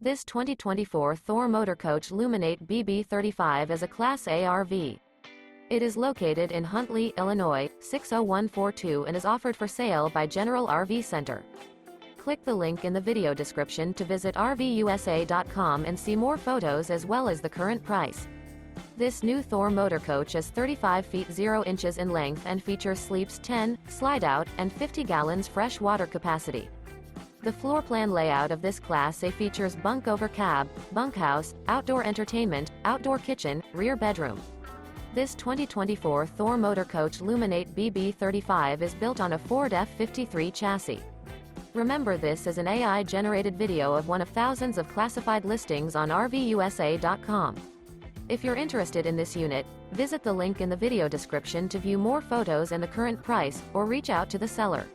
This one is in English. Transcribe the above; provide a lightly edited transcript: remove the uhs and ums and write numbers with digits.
This 2024 Thor Motor Coach Luminate BB35 is a Class A RV. It is located in Huntley, Illinois, 60142 and is offered for sale by General RV Center. Click the link in the video description to visit RVUSA.com and see more photos as well as the current price. This new Thor Motor Coach is 35 feet 0 inches in length and features sleeps 10, slide-out, and 50 gallons fresh water capacity. The floor plan layout of this Class A features Bunk Over Cab, Bunkhouse, outdoor entertainment, outdoor kitchen, rear bedroom. This 2024 Thor Motor Coach Luminate BB35 is built on a Ford F53 chassis. Remember, this is an AI-generated video of one of thousands of classified listings on RVUSA.com. If you're interested in this unit, visit the link in the video description to view more photos and the current price, or reach out to the seller.